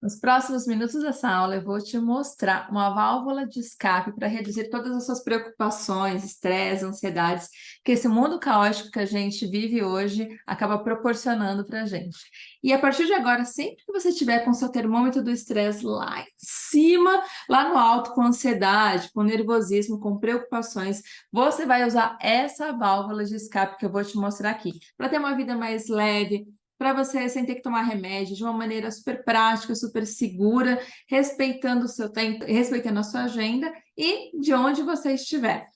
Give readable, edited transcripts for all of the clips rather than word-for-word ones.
Nos próximos minutos dessa aula, eu vou te mostrar uma válvula de escape para reduzir todas as suas preocupações, estresse, ansiedades, que esse mundo caótico que a gente vive hoje acaba proporcionando para a gente. E a partir de agora, sempre que você estiver com o seu termômetro do estresse lá em cima, lá no alto, com ansiedade, com nervosismo, com preocupações, você vai usar essa válvula de escape que eu vou te mostrar aqui, para ter uma vida mais leve, para você sem ter que tomar remédio, de uma maneira super prática, super segura, respeitando o seu tempo, respeitando a sua agenda e de onde você estiver.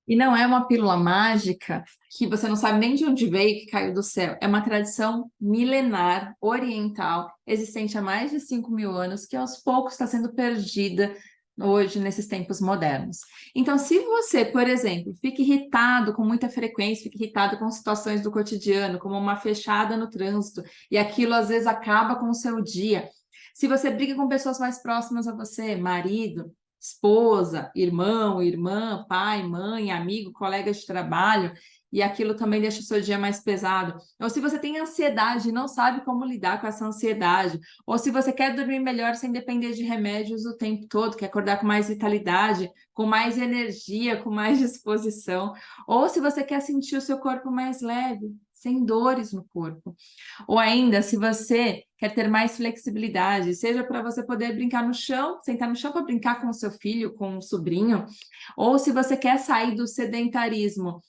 E não é uma pílula mágica que você não sabe nem de onde veio, que caiu do céu. É uma tradição milenar, oriental, existente há mais de 5.000 anos, que aos poucos está sendo perdida hoje, nesses tempos modernos. Então, se você, por exemplo, fica irritado com muita frequência, fica irritado com situações do cotidiano, como uma fechada no trânsito, e aquilo às vezes acaba com o seu dia, se você briga com pessoas mais próximas a você, marido, esposa, irmão, irmã, pai, mãe, amigo, colega de trabalho, e aquilo também deixa o seu dia mais pesado. Ou se você tem ansiedade e não sabe como lidar com essa ansiedade, ou se você quer dormir melhor sem depender de remédios o tempo todo, quer acordar com mais vitalidade, com mais energia, com mais disposição, ou se você quer sentir o seu corpo mais leve, sem dores no corpo. Ou ainda, se você quer ter mais flexibilidade, seja para você poder brincar no chão, sentar no chão para brincar com o seu filho, com o sobrinho, ou se você quer sair do sedentarismo,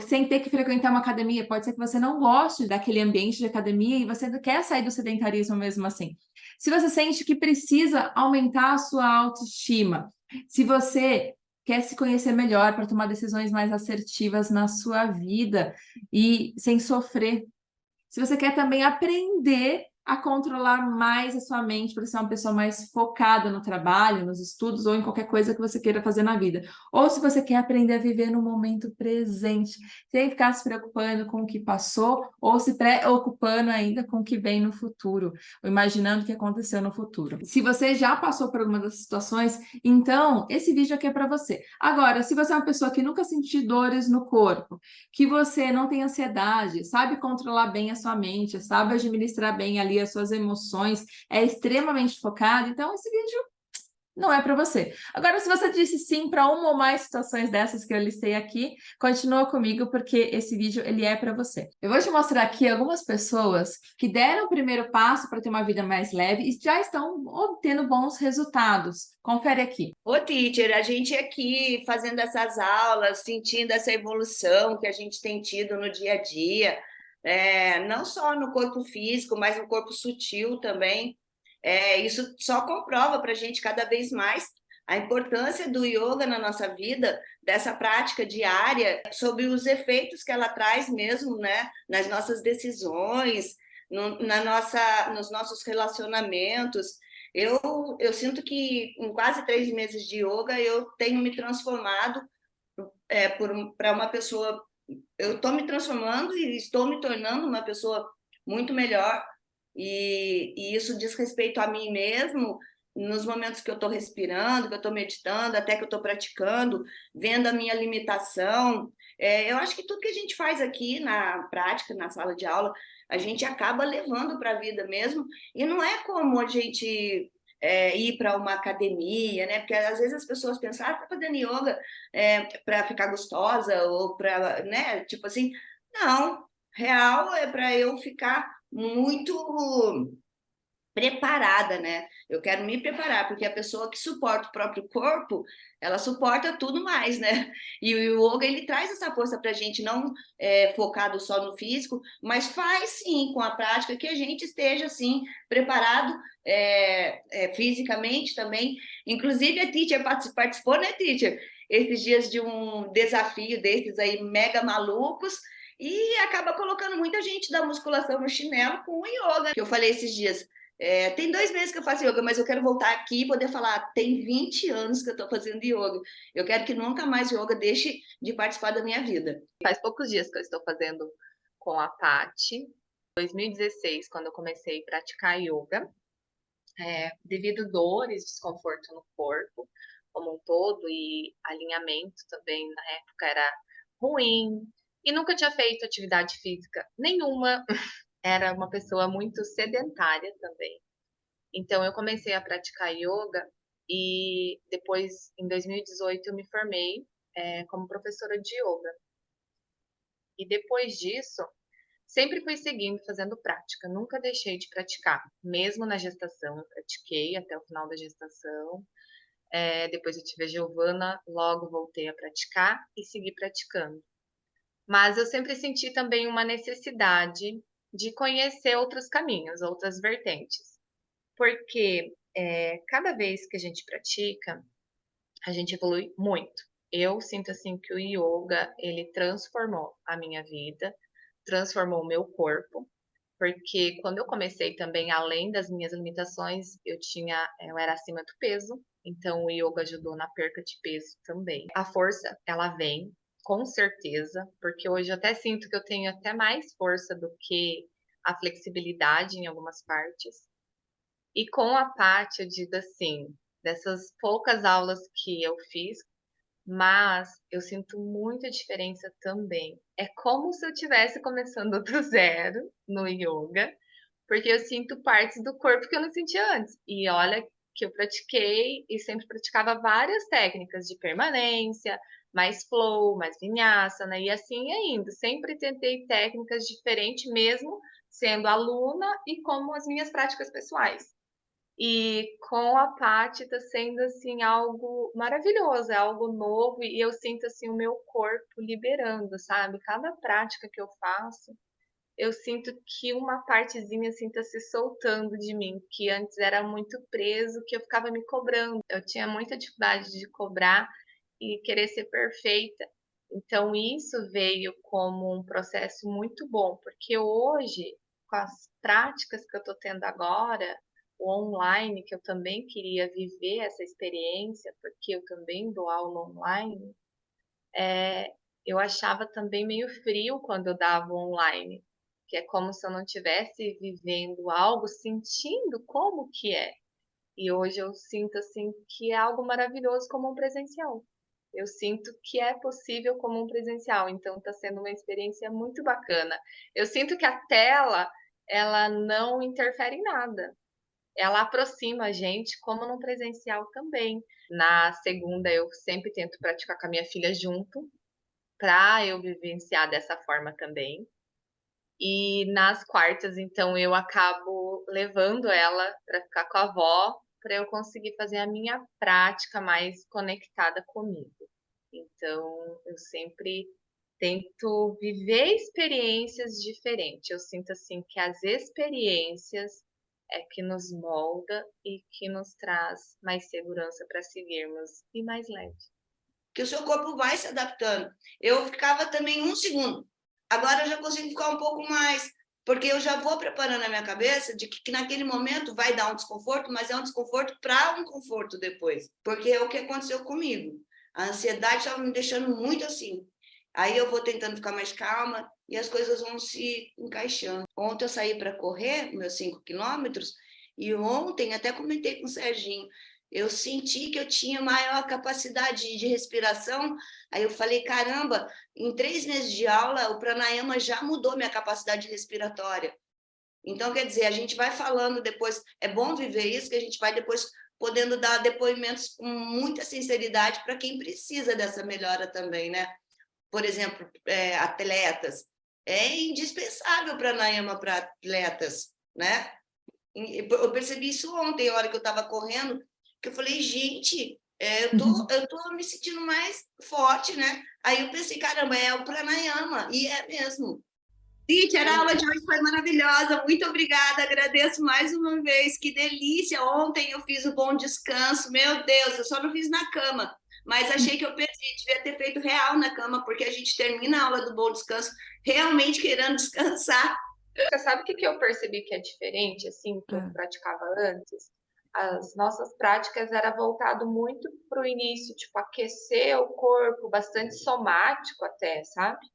sem ter que frequentar uma academia, pode ser que você não goste daquele ambiente de academia e você quer sair do sedentarismo mesmo assim. Se você sente que precisa aumentar a sua autoestima, se você quer se conhecer melhor para tomar decisões mais assertivas na sua vida e sem sofrer, se você quer também aprender a controlar mais a sua mente para ser uma pessoa mais focada no trabalho, nos estudos ou em qualquer coisa que você queira fazer na vida. Ou se você quer aprender a viver no momento presente, sem ficar se preocupando com o que passou ou se preocupando ainda com o que vem no futuro, ou imaginando o que aconteceu no futuro. Se você já passou por alguma dessas situações, então esse vídeo aqui é para você. Agora, se você é uma pessoa que nunca sentiu dores no corpo, que você não tem ansiedade, sabe controlar bem a sua mente, sabe administrar bem ali as suas emoções, é extremamente focado, então esse vídeo não é para você. Agora, se você disse sim para uma ou mais situações dessas que eu listei aqui, continua comigo porque esse vídeo ele é para você. Eu vou te mostrar aqui algumas pessoas que deram o primeiro passo para ter uma vida mais leve e já estão obtendo bons resultados. Confere aqui. Ô, teacher, a gente aqui fazendo essas aulas, sentindo essa evolução que a gente tem tido no dia a dia, não só no corpo físico, mas no corpo sutil também. Isso só comprova para a gente cada vez mais a importância do yoga na nossa vida, dessa prática diária, sobre os efeitos que ela traz mesmo, né, nas nossas decisões, nos nossos relacionamentos. Eu sinto que em quase 3 meses de yoga eu tenho me transformado para uma pessoa. Eu estou me transformando e estou me tornando uma pessoa muito melhor, e isso diz respeito a mim mesmo, nos momentos que eu estou respirando, que eu estou meditando, até que eu estou praticando, vendo a minha limitação. Eu acho que tudo que a gente faz aqui na prática, na sala de aula, a gente acaba levando para a vida mesmo, e não é como a gente ir para uma academia, né? Porque às vezes as pessoas pensam, tá fazendo yoga para ficar gostosa ou para, né? Tipo assim, não, real é para eu ficar muito preparada, né? Eu quero me preparar, porque a pessoa que suporta o próprio corpo, ela suporta tudo mais, né? E o yoga, ele traz essa força para a gente, não focado só no físico, mas faz sim, com a prática, que a gente esteja, assim, preparado fisicamente também. Inclusive, a teacher participou, né, teacher? Esses dias de um desafio desses aí, mega malucos, e acaba colocando muita gente da musculação no chinelo com o yoga, que eu falei esses dias. Tem 2 meses que eu faço yoga, mas eu quero voltar aqui e poder falar, tem 20 anos que eu estou fazendo yoga. Eu quero que nunca mais yoga deixe de participar da minha vida. Faz poucos dias que eu estou fazendo com a Paty. 2016, quando eu comecei a praticar yoga, devido dores, desconforto no corpo como um todo e alinhamento também na época era ruim e nunca tinha feito atividade física nenhuma. Era uma pessoa muito sedentária também. Então, eu comecei a praticar yoga e depois, em 2018, eu me formei como professora de yoga. E depois disso, sempre fui seguindo, fazendo prática. Nunca deixei de praticar. Mesmo na gestação, eu pratiquei até o final da gestação. Depois eu tive a Giovana, logo voltei a praticar e segui praticando. Mas eu sempre senti também uma necessidade de conhecer outros caminhos, outras vertentes. Porque cada vez que a gente pratica, a gente evolui muito. Eu sinto assim que o yoga, ele transformou a minha vida, transformou o meu corpo, porque quando eu comecei também, além das minhas limitações, eu era acima do peso, então o yoga ajudou na perca de peso também. A força, ela vem, com certeza, porque hoje eu até sinto que eu tenho até mais força do que a flexibilidade em algumas partes. E com a Paty, eu digo assim, dessas poucas aulas que eu fiz, mas eu sinto muita diferença também. É como se eu estivesse começando do zero no yoga, porque eu sinto partes do corpo que eu não sentia antes. E olha que eu pratiquei e sempre praticava várias técnicas de permanência, mais flow, mais vinyasa, e assim é indo. Sempre tentei técnicas diferentes, mesmo sendo aluna e como as minhas práticas pessoais. E com a Paty tá sendo, assim, algo maravilhoso, é algo novo e eu sinto, assim, o meu corpo liberando, sabe? Cada prática que eu faço, eu sinto que uma partezinha, assim, tá se soltando de mim, que antes era muito preso, que eu ficava me cobrando. Eu tinha muita dificuldade de cobrar e querer ser perfeita. Então isso veio como um processo muito bom, porque hoje, com as práticas que eu tô tendo agora, o online, que eu também queria viver essa experiência, porque eu também dou aula online, eu achava também meio frio quando eu dava online, que é como se eu não estivesse vivendo algo, sentindo como que é. E hoje eu sinto assim que é algo maravilhoso como um presencial. Eu sinto que é possível como um presencial, então está sendo uma experiência muito bacana. Eu sinto que a tela, ela não interfere em nada. Ela aproxima a gente, como no presencial também. Na segunda, eu sempre tento praticar com a minha filha junto, para eu vivenciar dessa forma também. E nas quartas, então, eu acabo levando ela para ficar com a avó, para eu conseguir fazer a minha prática mais conectada comigo. Então, eu sempre tento viver experiências diferentes. Eu sinto assim que as experiências é que nos molda e que nos traz mais segurança para seguirmos e mais leve. Que o seu corpo vai se adaptando. Eu ficava também 1 segundo. Agora eu já consigo ficar um pouco mais, porque eu já vou preparando a minha cabeça de que naquele momento vai dar um desconforto, mas é um desconforto para um conforto depois. Porque é o que aconteceu comigo. A ansiedade estava me deixando muito assim. Aí eu vou tentando ficar mais calma e as coisas vão se encaixando. Ontem eu saí para correr, meus 5 quilômetros, e ontem até comentei com o Serginho, eu senti que eu tinha maior capacidade de respiração. Aí eu falei, caramba, em 3 meses de aula, o pranayama já mudou minha capacidade respiratória. Então, quer dizer, a gente vai falando depois, é bom viver isso, que a gente vai depois podendo dar depoimentos com muita sinceridade para quem precisa dessa melhora também, né? Por exemplo, atletas. É indispensável o pranayama para atletas, né? Eu percebi isso ontem, a hora que eu estava correndo, que eu falei, gente, eu tô me sentindo mais forte, né? Aí eu pensei, caramba, é o pranayama, e é mesmo. Cíntia, a aula de hoje foi maravilhosa, muito obrigada, agradeço mais uma vez, que delícia. Ontem eu fiz o bom descanso, meu Deus, eu só não fiz na cama, mas achei que eu perdi, devia ter feito real na cama, porque a gente termina a aula do bom descanso realmente querendo descansar. Você sabe o que eu percebi que é diferente, assim, que eu praticava antes? As nossas práticas era voltado muito para o início, tipo, aquecer o corpo, bastante somático até, sabe?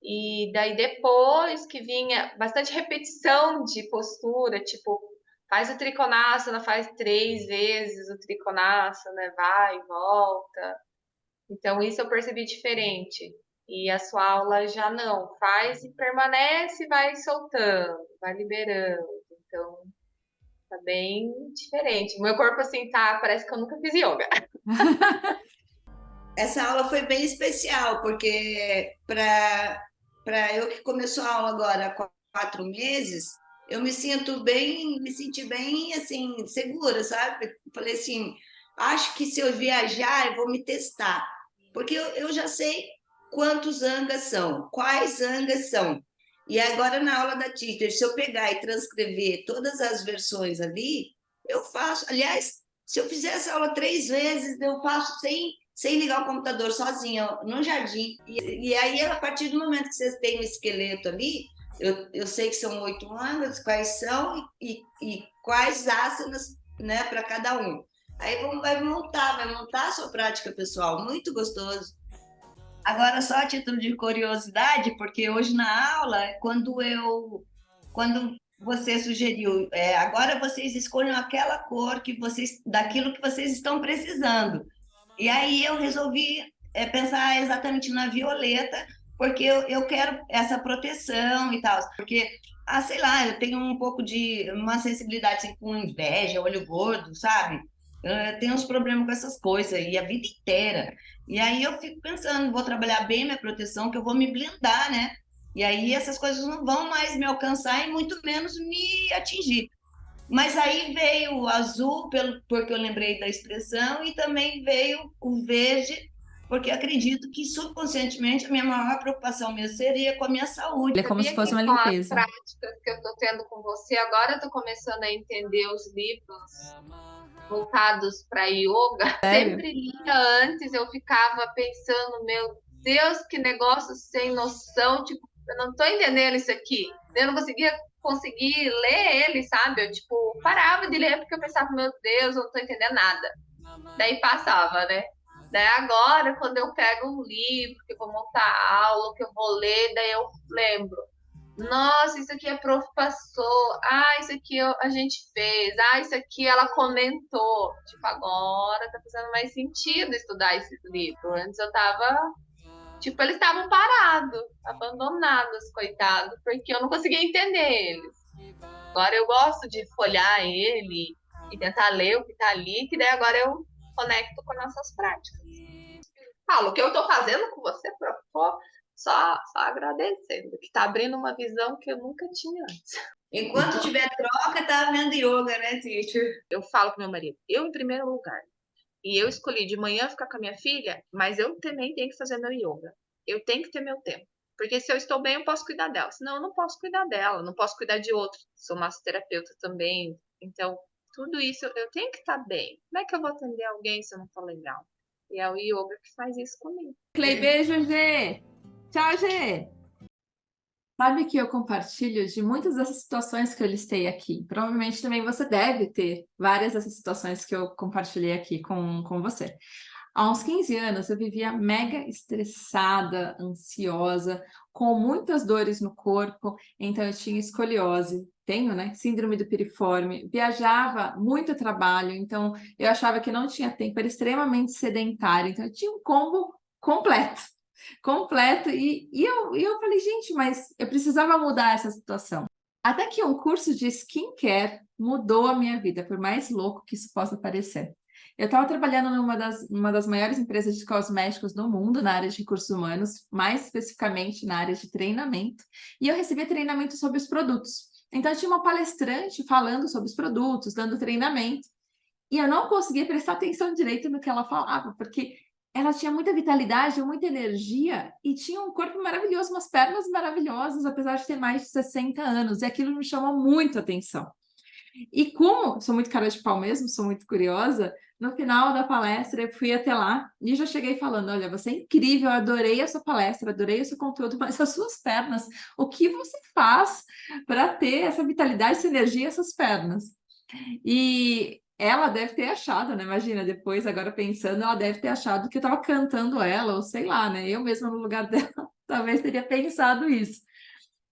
E daí depois que vinha bastante repetição de postura, tipo, faz o trikonasana, faz 3 vezes o trikonasana, vai e volta. Então isso eu percebi diferente. E a sua aula já não, faz e permanece, vai soltando, vai liberando. Então Tá bem diferente. Meu corpo, assim, tá, parece que eu nunca fiz yoga. Essa aula foi bem especial, porque para eu que começou a aula agora há 4 meses, eu me senti bem assim, segura, sabe? Falei assim, acho que se eu viajar, eu vou me testar, porque eu já sei quantos angas são, quais angas são. E agora na aula da teacher, se eu pegar e transcrever todas as versões ali, eu faço. Aliás, se eu fizer essa aula 3 vezes, eu faço sem ligar o computador, sozinha, no jardim. E aí, a partir do momento que vocês têm o esqueleto ali, eu sei que são 8 angas, quais são e quais asanas, né, para cada um. Aí vai montar a sua prática pessoal, muito gostoso. Agora, só a título de curiosidade, porque hoje na aula, quando você sugeriu, agora vocês escolham aquela cor daquilo que vocês estão precisando. E aí eu resolvi pensar exatamente na violeta, porque eu quero essa proteção e tal. Porque, sei lá, eu tenho um pouco de uma sensibilidade assim, com inveja, olho gordo, sabe? Eu tenho uns problemas com essas coisas, e a vida inteira. E aí eu fico pensando, vou trabalhar bem minha proteção, que eu vou me blindar, né? E aí essas coisas não vão mais me alcançar e muito menos me atingir. Mas aí veio o azul, porque eu lembrei da expressão, e também veio o verde, porque acredito que subconscientemente a minha maior preocupação mesmo seria com a minha saúde. Ele é como se Sabia fosse que uma com as limpeza. práticas que eu tô tendo com você, agora eu tô começando a entender os livros voltados para yoga. Sério? Sempre lia antes, eu ficava pensando, meu Deus, que negócio sem noção, tipo, eu não tô entendendo isso aqui. Eu não conseguir ler ele, sabe? Eu, tipo, parava de ler porque eu pensava, meu Deus, eu não tô entendendo nada. Daí passava, né? Daí agora, quando eu pego um livro, que eu vou montar aula, que eu vou ler, daí eu lembro. Nossa, isso aqui a prof passou. Ah, isso aqui a gente fez. Ah, isso aqui ela comentou. Tipo, agora tá fazendo mais sentido estudar esses livros. Antes eu tava, tipo, eles estavam parados, abandonados, coitados, porque eu não conseguia entender eles. Agora eu gosto de folhar ele e tentar ler o que tá ali, que daí agora eu conecto com nossas práticas. Paulo, o que eu tô fazendo com você, prof, só agradecendo, que tá abrindo uma visão que eu nunca tinha antes. Enquanto tiver troca, tá vendo yoga, né, teacher? Eu falo com meu marido, eu em primeiro lugar, e eu escolhi de manhã ficar com a minha filha, mas eu também tenho que fazer meu yoga. Eu tenho que ter meu tempo. Porque se eu estou bem, eu posso cuidar dela. Senão, eu não posso cuidar dela, não posso cuidar de outro. Sou massoterapeuta também. Então, tudo isso eu tenho que estar bem. Como é que eu vou atender alguém se eu não estou legal? E é o yoga que faz isso comigo. Clay, beijo, Gê! Tchau, Gê! Sabe que eu compartilho de muitas dessas situações que eu listei aqui. Provavelmente também você deve ter várias dessas situações que eu compartilhei aqui com você. Há uns 15 anos eu vivia mega estressada, ansiosa, com muitas dores no corpo, então eu tinha escoliose, tenho, né? Síndrome do piriforme, viajava muito trabalho, então eu achava que não tinha tempo, era extremamente sedentária, então eu tinha um combo completo. Completo, e eu falei, gente, mas eu precisava mudar essa situação. Até que um curso de skincare mudou a minha vida, por mais louco que isso possa parecer. Eu estava trabalhando numa das maiores empresas de cosméticos do mundo, na área de recursos humanos, mais especificamente na área de treinamento, e eu recebia treinamento sobre os produtos. Então, eu tinha uma palestrante falando sobre os produtos, dando treinamento, e eu não conseguia prestar atenção direito no que ela falava, porque ela tinha muita vitalidade, muita energia e tinha um corpo maravilhoso, umas pernas maravilhosas, apesar de ter mais de 60 anos, e aquilo me chamou muito a atenção. E como sou muito cara de pau mesmo, sou muito curiosa, no final da palestra eu fui até lá e já cheguei falando, olha, você é incrível, eu adorei a sua palestra, adorei o seu conteúdo, mas as suas pernas, o que você faz para ter essa vitalidade, essa energia, essas pernas? E ela deve ter achado, né? Imagina, depois, agora pensando, ela deve ter achado que eu estava cantando ela, ou sei lá, né? Eu mesma no lugar dela, talvez teria pensado isso.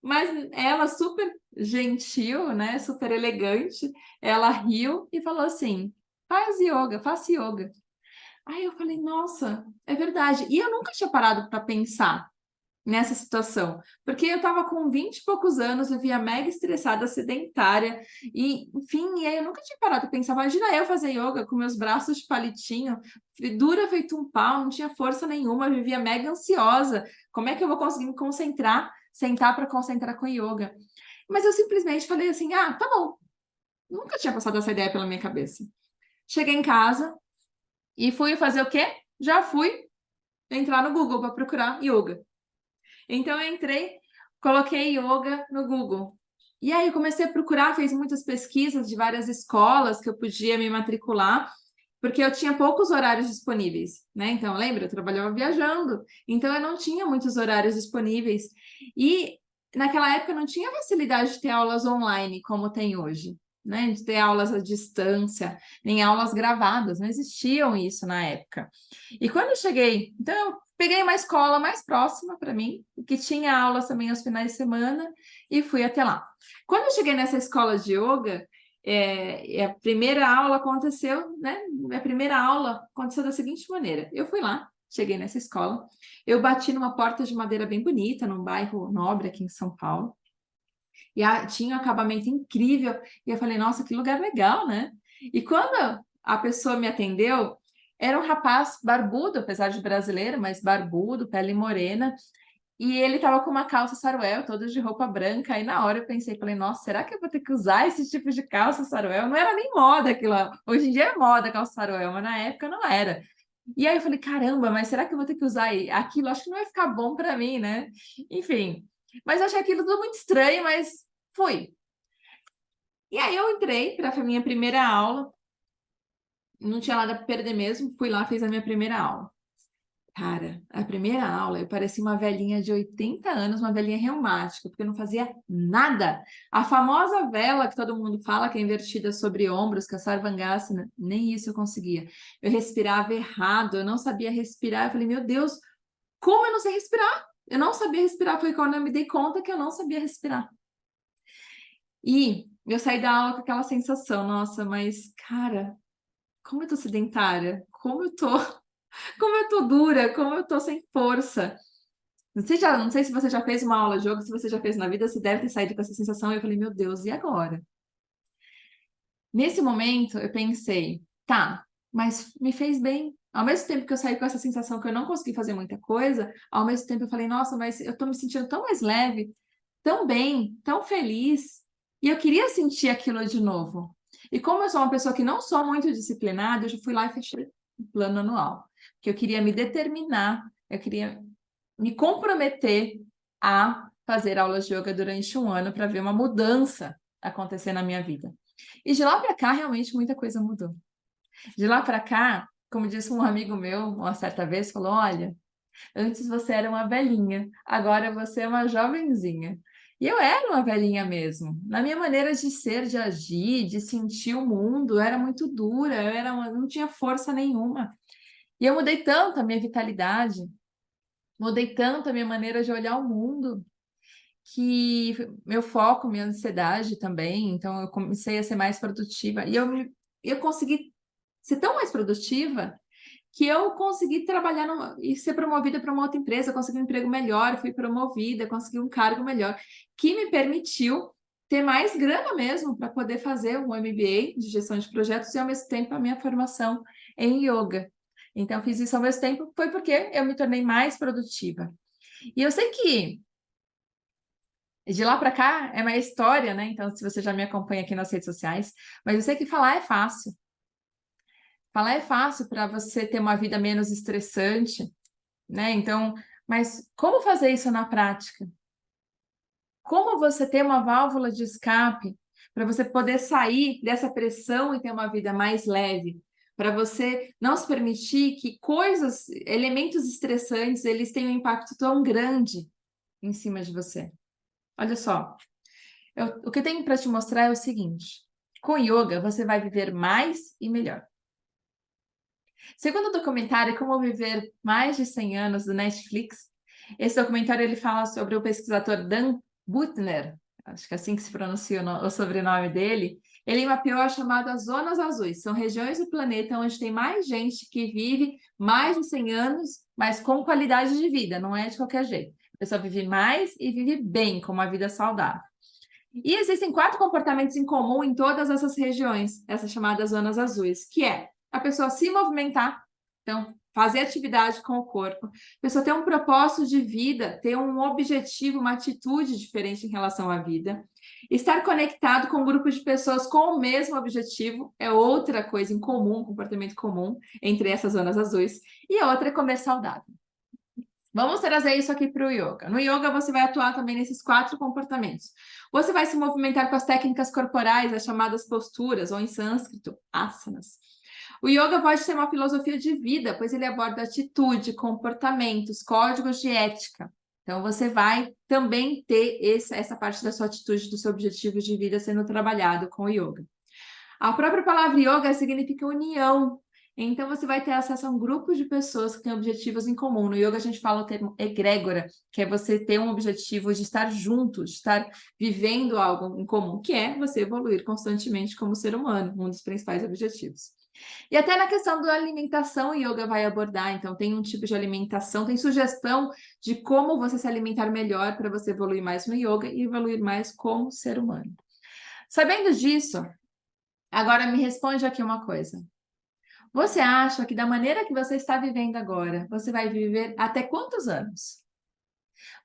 Mas ela, super gentil, né? Super elegante, ela riu e falou assim: faz yoga, faça yoga. Aí eu falei, nossa, é verdade. E eu nunca tinha parado para pensar nessa situação, porque eu estava com 20 e poucos anos, vivia mega estressada, sedentária, e enfim, e aí eu nunca tinha parado para pensar, imagina eu fazer yoga com meus braços de palitinho, dura feito um pau, não tinha força nenhuma, vivia mega ansiosa, como é que eu vou conseguir me concentrar, sentar para concentrar com yoga? Mas eu simplesmente falei assim, tá bom, nunca tinha passado essa ideia pela minha cabeça. Cheguei em casa e fui fazer o quê? Já fui entrar no Google para procurar yoga. Então eu entrei, coloquei yoga no Google. E aí eu comecei a procurar, fiz muitas pesquisas de várias escolas que eu podia me matricular, porque eu tinha poucos horários disponíveis, né? Então, lembra, eu trabalhava viajando, então eu não tinha muitos horários disponíveis. E naquela época não tinha facilidade de ter aulas online como tem hoje, né? De ter aulas à distância, nem aulas gravadas, não existiam isso na época. E quando eu cheguei, então eu peguei uma escola mais próxima para mim, que tinha aulas também aos finais de semana, e fui até lá. Quando eu cheguei nessa escola de yoga, a primeira aula aconteceu, né? Minha primeira aula aconteceu da seguinte maneira: eu fui lá, cheguei nessa escola, eu bati numa porta de madeira bem bonita, num bairro nobre aqui em São Paulo, e tinha um acabamento incrível, e eu falei, nossa, que lugar legal, né? E quando a pessoa me atendeu, era um rapaz barbudo, apesar de brasileiro, mas barbudo, pele morena, e ele tava com uma calça saruel, toda de roupa branca. Aí na hora eu pensei, falei, nossa, será que eu vou ter que usar esse tipo de calça saruel? Não era nem moda aquilo lá. Hoje em dia é moda calça saruel, mas na época não era. E aí eu falei, caramba, mas será que eu vou ter que usar aquilo? Acho que não vai ficar bom para mim, né? Enfim, mas eu achei aquilo tudo muito estranho, mas fui. E aí eu entrei para a minha primeira aula, não tinha nada para perder mesmo, fui lá, fiz a minha primeira aula. Cara, a primeira aula eu parecia uma velhinha de 80 anos, uma velhinha reumática, porque eu não fazia nada. A famosa vela que todo mundo fala, que é invertida sobre ombros, que é a Sarvangasana, nem isso eu conseguia. Eu respirava errado, eu não sabia respirar. Eu falei, meu Deus, como eu não sei respirar? Eu não sabia respirar, foi quando eu me dei conta que eu não sabia respirar. E eu saí da aula com aquela sensação, nossa, mas, cara, como eu tô sedentária, como eu tô dura, como eu tô sem força. Não sei se você já fez uma aula de yoga, se você já fez na vida, você deve ter saído com essa sensação. E eu falei, meu Deus, e agora? Nesse momento, eu pensei, tá, mas me fez bem. Ao mesmo tempo que eu saí com essa sensação que eu não consegui fazer muita coisa, ao mesmo tempo eu falei, nossa, mas eu tô me sentindo tão mais leve, tão bem, tão feliz. E eu queria sentir aquilo de novo. E como eu sou uma pessoa que não sou muito disciplinada, eu já fui lá e fechei o plano anual. Que eu queria me determinar, eu queria me comprometer a fazer aulas de yoga durante um ano para ver uma mudança acontecer na minha vida. E de lá para cá, realmente, muita coisa mudou. De lá para cá, como disse um amigo meu, uma certa vez, falou, olha, antes você era uma velhinha, agora você é uma jovenzinha. E eu era uma velhinha mesmo. Na minha maneira de ser, de agir, de sentir o mundo, eu era muito dura, não tinha força nenhuma. E eu mudei tanto a minha vitalidade, mudei tanto a minha maneira de olhar o mundo, que meu foco, minha ansiedade também, então eu comecei a ser mais produtiva. E eu consegui ser tão mais produtiva que eu consegui trabalhar e ser promovida para uma outra empresa, consegui um emprego melhor, fui promovida, consegui um cargo melhor, que me permitiu ter mais grana mesmo para poder fazer um MBA de gestão de projetos e ao mesmo tempo a minha formação em yoga. Então, fiz isso ao mesmo tempo, foi porque eu me tornei mais produtiva. E eu sei que de lá para cá é uma história, né? Então, se você já me acompanha aqui nas redes sociais, mas eu sei que falar é fácil. Falar é fácil para você ter uma vida menos estressante, né? Então, mas como fazer isso na prática? Como você ter uma válvula de escape para você poder sair dessa pressão e ter uma vida mais leve? Para você não se permitir que elementos estressantes, eles tenham um impacto tão grande em cima de você. Olha só, o que eu tenho para te mostrar é o seguinte: com yoga, você vai viver mais e melhor. Segundo o documentário Como Viver Mais de 100 Anos, do Netflix, esse documentário ele fala sobre o pesquisador Dan Buettner, acho que é assim que se pronuncia o sobrenome dele. Ele mapeou as chamadas zonas azuis, são regiões do planeta onde tem mais gente que vive mais de 100 anos, mas com qualidade de vida, não é de qualquer jeito. A pessoa vive mais e vive bem, com uma vida saudável. E existem 4 comportamentos em comum em todas essas regiões, essas chamadas zonas azuis, que é a pessoa se movimentar, então fazer atividade com o corpo, a pessoa ter um propósito de vida, ter um objetivo, uma atitude diferente em relação à vida, estar conectado com um grupo de pessoas com o mesmo objetivo, é outra coisa em comum, um comportamento comum entre essas zonas azuis, e a outra é comer saudável. Vamos trazer isso aqui para o yoga. No yoga, você vai atuar também nesses 4 comportamentos. Você vai se movimentar com as técnicas corporais, as chamadas posturas, ou em sânscrito, asanas. O yoga pode ser uma filosofia de vida, pois ele aborda atitude, comportamentos, códigos de ética. Então, você vai também ter essa parte da sua atitude, do seu objetivo de vida sendo trabalhado com o yoga. A própria palavra yoga significa união. Então, você vai ter acesso a um grupo de pessoas que têm objetivos em comum. No yoga, a gente fala o termo egrégora, que é você ter um objetivo de estar junto, de estar vivendo algo em comum, que é você evoluir constantemente como ser humano, um dos principais objetivos. E até na questão da alimentação, o yoga vai abordar. Então, tem um tipo de alimentação, tem sugestão de como você se alimentar melhor para você evoluir mais no yoga e evoluir mais como ser humano. Sabendo disso, agora me responde aqui uma coisa. Você acha que da maneira que você está vivendo agora, você vai viver até quantos anos?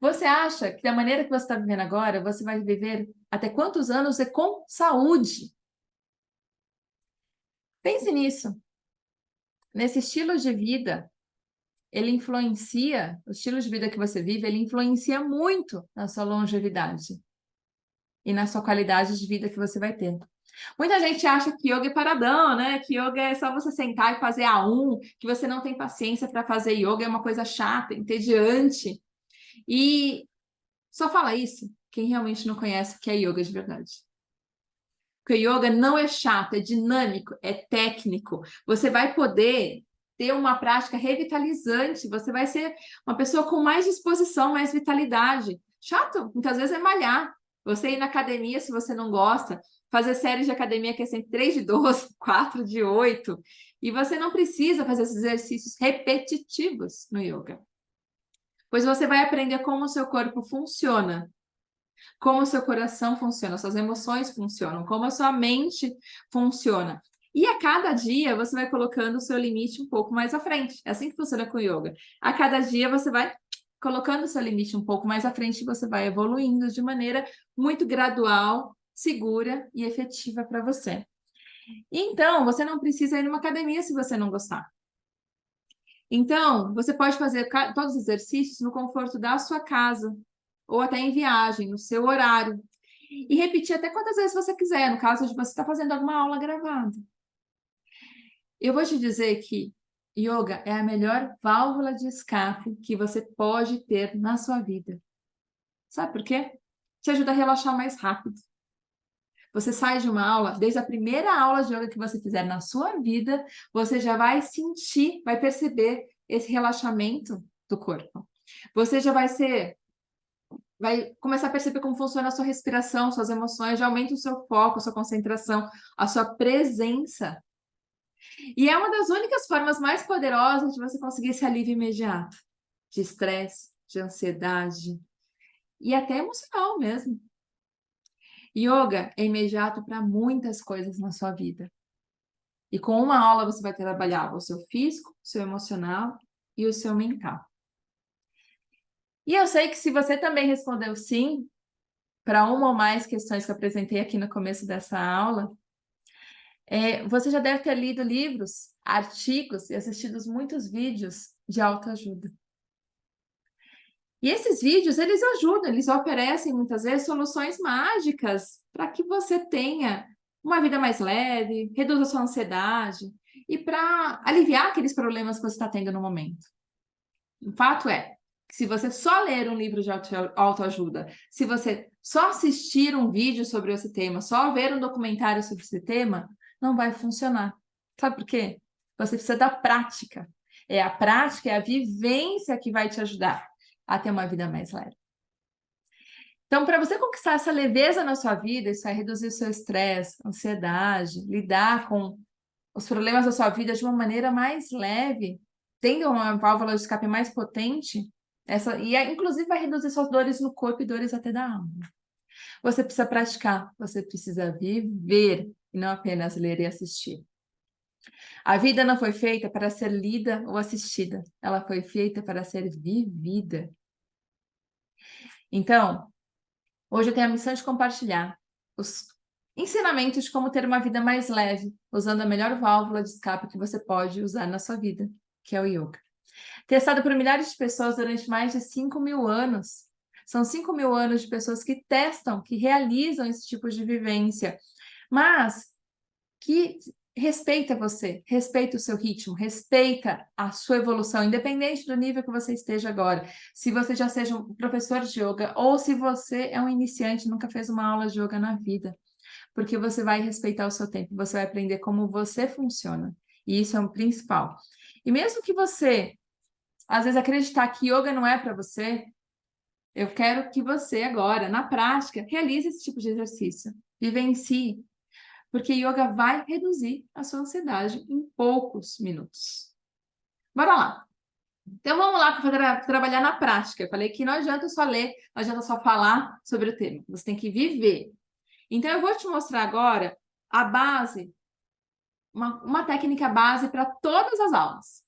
Você acha que da maneira que você está vivendo agora, você vai viver até quantos anos e com saúde? Pense nisso. Nesse estilo de vida, ele influencia, o estilo de vida que você vive, ele influencia muito na sua longevidade e na sua qualidade de vida que você vai ter. Muita gente acha que yoga é paradão, né? Que yoga é só você sentar e fazer A1, que você não tem paciência para fazer yoga, é uma coisa chata, entediante. E só fala isso quem realmente não conhece o que é yoga de verdade. Porque o yoga não é chato, é dinâmico, é técnico. Você vai poder ter uma prática revitalizante, você vai ser uma pessoa com mais disposição, mais vitalidade. Chato, muitas vezes, é malhar. Você ir na academia, se você não gosta, fazer séries de academia que é sempre 3 de 12, 4 de 8, e você não precisa fazer esses exercícios repetitivos no yoga. Pois você vai aprender como o seu corpo funciona, como o seu coração funciona, suas emoções funcionam, como a sua mente funciona. E a cada dia você vai colocando o seu limite um pouco mais à frente. É assim que funciona com o yoga. A cada dia você vai colocando o seu limite um pouco mais à frente e você vai evoluindo de maneira muito gradual, segura e efetiva para você. Então, você não precisa ir numa academia se você não gostar. Então, você pode fazer todos os exercícios no conforto da sua casa, ou até em viagem, no seu horário. E repetir até quantas vezes você quiser, no caso de você estar fazendo alguma aula gravada. Eu vou te dizer que yoga é a melhor válvula de escape que você pode ter na sua vida. Sabe por quê? Te ajuda a relaxar mais rápido. Você sai de uma aula, desde a primeira aula de yoga que você fizer na sua vida, você já vai sentir, vai perceber esse relaxamento do corpo. Você já vai começar a perceber como funciona a sua respiração, suas emoções, já aumenta o seu foco, a sua concentração, a sua presença. E é uma das únicas formas mais poderosas de você conseguir esse alívio imediato, de estresse, de ansiedade e até emocional mesmo. Yoga é imediato para muitas coisas na sua vida. E com uma aula você vai trabalhar o seu físico, o seu emocional e o seu mental. E eu sei que se você também respondeu sim para uma ou mais questões que eu apresentei aqui no começo dessa aula, você já deve ter lido livros, artigos e assistido muitos vídeos de autoajuda. E esses vídeos, eles ajudam, eles oferecem muitas vezes soluções mágicas para que você tenha uma vida mais leve, reduza a sua ansiedade e para aliviar aqueles problemas que você está tendo no momento. O fato é que se você só ler um livro de autoajuda, se você só assistir um vídeo sobre esse tema, só ver um documentário sobre esse tema, não vai funcionar. Sabe por quê? Você precisa da prática. É a prática, é a vivência que vai te ajudar a ter uma vida mais leve. Então, para você conquistar essa leveza na sua vida, isso é reduzir o seu estresse, ansiedade, lidar com os problemas da sua vida de uma maneira mais leve, tendo uma válvula de escape mais potente, Inclusive, vai reduzir suas dores no corpo e dores até da alma. Você precisa praticar, você precisa viver e não apenas ler e assistir. A vida não foi feita para ser lida ou assistida, ela foi feita para ser vivida. Então, hoje eu tenho a missão de compartilhar os ensinamentos de como ter uma vida mais leve, usando a melhor válvula de escape que você pode usar na sua vida, que é o yoga. Testado por milhares de pessoas durante mais de 5.000 anos. São 5.000 anos de pessoas que testam, que realizam esse tipo de vivência, mas que respeita você, respeita o seu ritmo, respeita a sua evolução, independente do nível que você esteja agora. Se você já seja um professor de yoga ou se você é um iniciante, nunca fez uma aula de yoga na vida, porque você vai respeitar o seu tempo, você vai aprender como você funciona. E isso é o principal. E mesmo que você, às vezes, acreditar que yoga não é para você, eu quero que você agora, na prática, realize esse tipo de exercício. Vivencie. Porque yoga vai reduzir a sua ansiedade em poucos minutos. Bora lá. Então, vamos lá para trabalhar na prática. Eu falei que não adianta só ler, não adianta só falar sobre o tema. Você tem que viver. Então, eu vou te mostrar agora a base, uma técnica base para todas as aulas.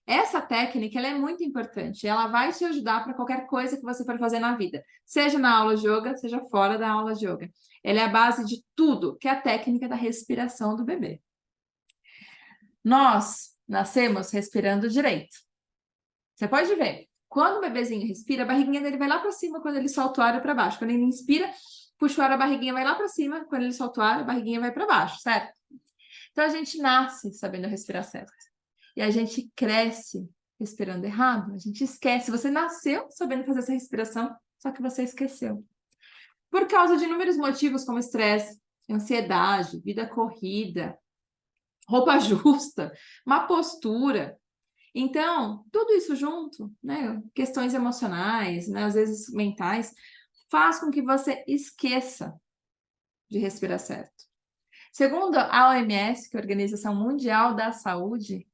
Essa técnica ela é muito importante. Ela vai te ajudar para qualquer coisa que você for fazer na vida. Seja na aula de yoga, seja fora da aula de yoga. Ela é a base de tudo, que é a técnica da respiração do bebê. Nós nascemos respirando direito. Você pode ver. Quando o bebezinho respira, a barriguinha dele vai lá para cima quando ele solta o ar para baixo. Quando ele inspira, puxa o ar, a barriguinha vai lá para cima. Quando ele solta o ar, a barriguinha vai para baixo, certo? Então, a gente nasce sabendo respirar certo. E a gente cresce respirando errado. A gente esquece. Você nasceu sabendo fazer essa respiração, só que você esqueceu. Por causa de inúmeros motivos, como estresse, ansiedade, vida corrida, roupa justa, má postura. Então, tudo isso junto, né? Questões emocionais, né? Às vezes mentais, faz com que você esqueça de respirar certo. Segundo a OMS, que é a Organização Mundial da Saúde,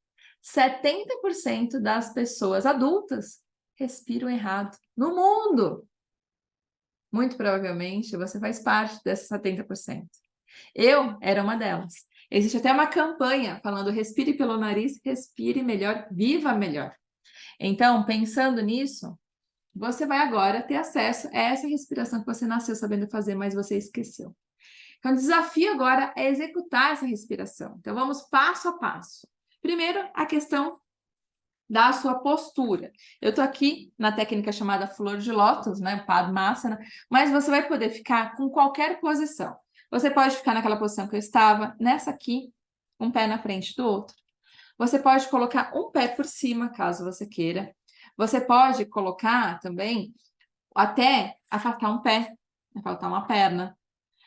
70% das pessoas adultas respiram errado no mundo. Muito provavelmente você faz parte desses 70%. Eu era uma delas. Existe até uma campanha falando respire pelo nariz, respire melhor, viva melhor. Então, pensando nisso, você vai agora ter acesso a essa respiração que você nasceu sabendo fazer, mas você esqueceu. Então, o desafio agora é executar essa respiração. Então, vamos passo a passo. Primeiro, a questão da sua postura. Eu estou aqui na técnica chamada flor de lótus, né, Padmasana, mas você vai poder ficar com qualquer posição. Você pode ficar naquela posição que eu estava, nessa aqui, um pé na frente do outro. Você pode colocar um pé por cima, caso você queira. Você pode colocar também, até afastar um pé, afastar uma perna,